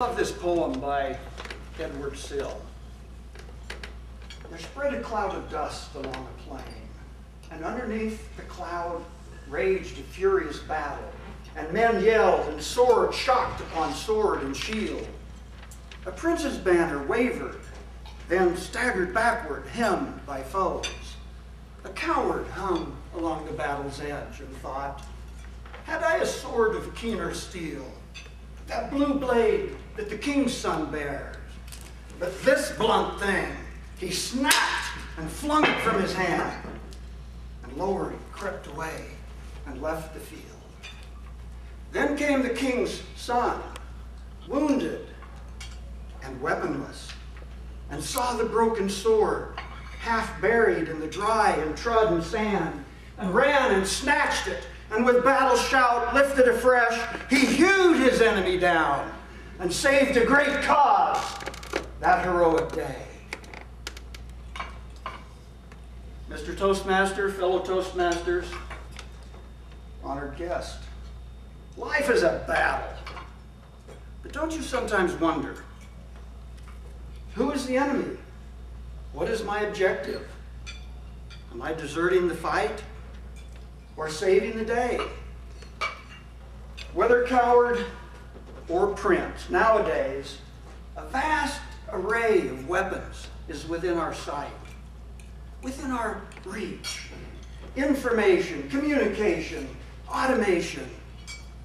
I love this poem by Edward Sill. There spread a cloud of dust along a plain, and underneath the cloud raged a furious battle, and men yelled, and sword shocked upon sword and shield. A prince's banner wavered, then staggered backward, hemmed by foes. A coward hung along the battle's edge and thought, had I a sword of keener steel, that blue blade that the king's son bears. But this blunt thing he snapped and flung it from his hand, and lowering crept away and left the field. Then came the king's son, wounded and weaponless, and saw the broken sword, half buried in the dry and trodden sand, and ran and snatched it, and with battle shout lifted afresh, he hewed his enemy down and saved a great cause that heroic day. Mr. Toastmaster, fellow Toastmasters, honored guest, life is a battle. But don't you sometimes wonder, who is the enemy? What is my objective? Am I deserting the fight or saving the day? Whether coward or prince, nowadays, a vast array of weapons is within our sight, within our reach. Information, communication, automation,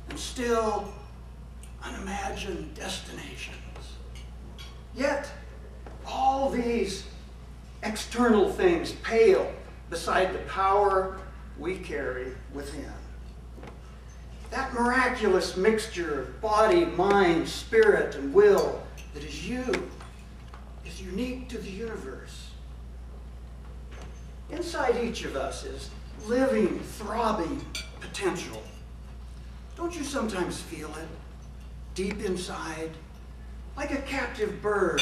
and still unimagined destinations. Yet, all these external things pale beside the power we carry within. That miraculous mixture of body, mind, spirit, and will that is you is unique to the universe. Inside each of us is living, throbbing potential. Don't you sometimes feel it deep inside, like a captive bird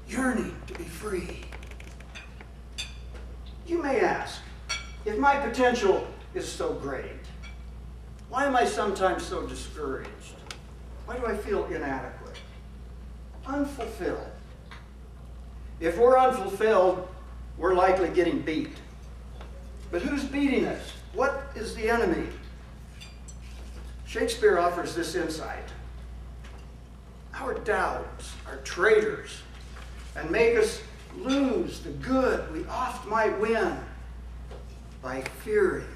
yearning to be free? You may ask, if my potential is so great, why am I sometimes so discouraged? Why do I feel inadequate, unfulfilled? If we're unfulfilled, we're likely getting beat. But who's beating us? What is the enemy? Shakespeare offers this insight. Our doubts are traitors and make us lose the good we oft might win by fearing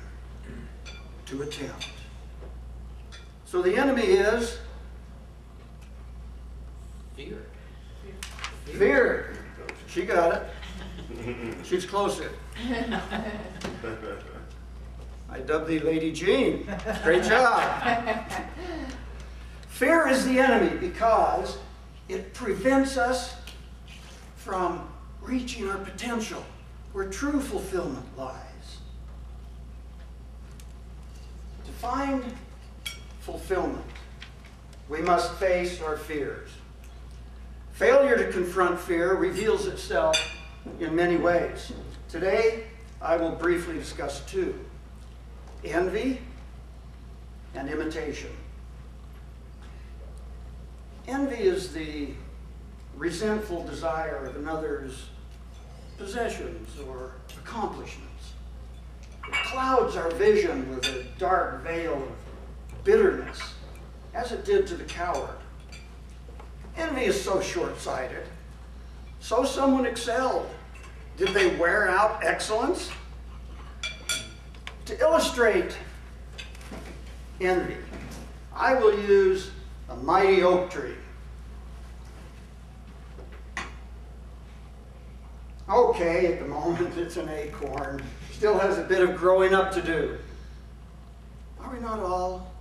to attempt. So the enemy is fear. Fear. She got it. She's closer. I dubbed thee Lady Jean. Great job. Fear is the enemy because it prevents us from reaching our potential, where true fulfillment lies. To find fulfillment, we must face our fears. Failure to confront fear reveals itself in many ways. Today, I will briefly discuss two: envy and imitation. Envy is the resentful desire of another's possessions or accomplishments. It clouds our vision with a dark veil of bitterness, as it did to the coward. Envy is so short-sighted. So someone excelled. Did they wear out excellence? To illustrate envy, I will use a mighty oak tree. Okay, at the moment it's an acorn. Still has a bit of growing up to do. Are we not all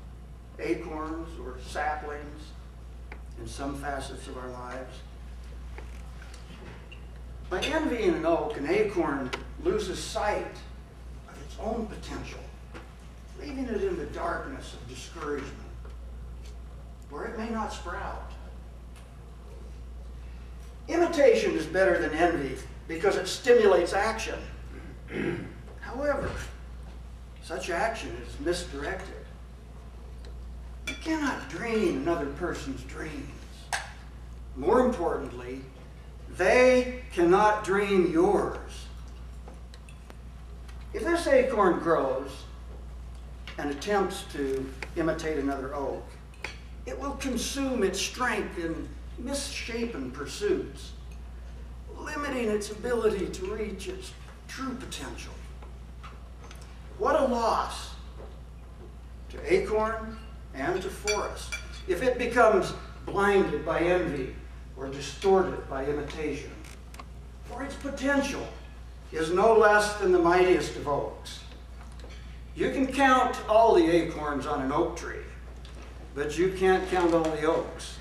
acorns or saplings in some facets of our lives? By envying an oak, an acorn loses sight of its own potential, leaving it in the darkness of discouragement, where it may not sprout. Imitation is better than envy because it stimulates action. However, such action is misdirected. cannot dream another person's dreams. More importantly, they cannot dream yours. If this acorn grows and attempts to imitate another oak, it will consume its strength in misshapen pursuits, limiting its ability to reach its true potential. What a loss to acorn and to forest if it becomes blinded by envy or distorted by imitation. For its potential is no less than the mightiest of oaks. You can count all the acorns on an oak tree, but you can't count all the oaks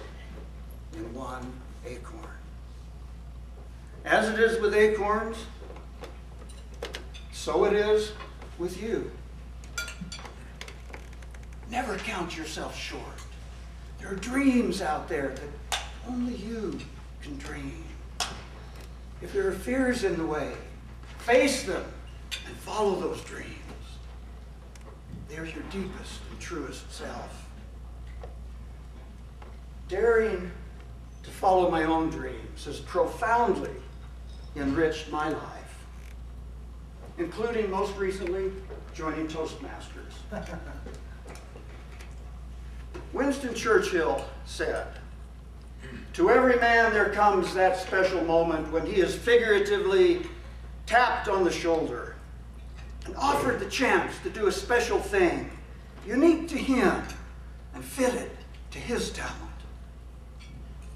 in one acorn. As it is with acorns, so it is with you. Never count yourself short. There are dreams out there that only you can dream. If there are fears in the way, face them and follow those dreams. They're your deepest and truest self. Daring to follow my own dreams has profoundly enriched my life, including most recently joining Toastmasters. Winston Churchill said, "To every man there comes that special moment when he is figuratively tapped on the shoulder and offered the chance to do a special thing unique to him and fitted to his talent.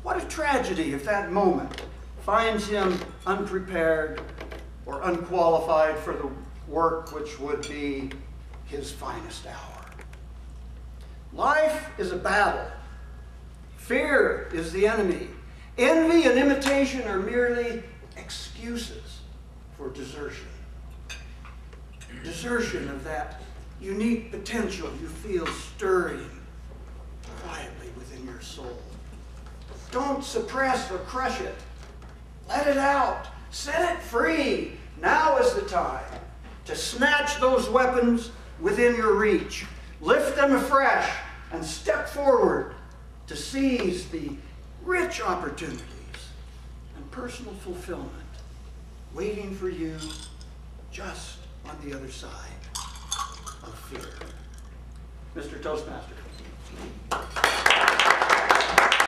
What a tragedy if that moment finds him unprepared or unqualified for the work which would be his finest hour. Life is a battle. Fear is the enemy. Envy and imitation are merely excuses for desertion. Desertion of that unique potential you feel stirring quietly within your soul. Don't suppress or crush it. Let it out. Set it free. Now is the time to snatch those weapons within your reach. Lift them afresh and step forward to seize the rich opportunities and personal fulfillment waiting for you just on the other side of fear." Mr. Toastmaster.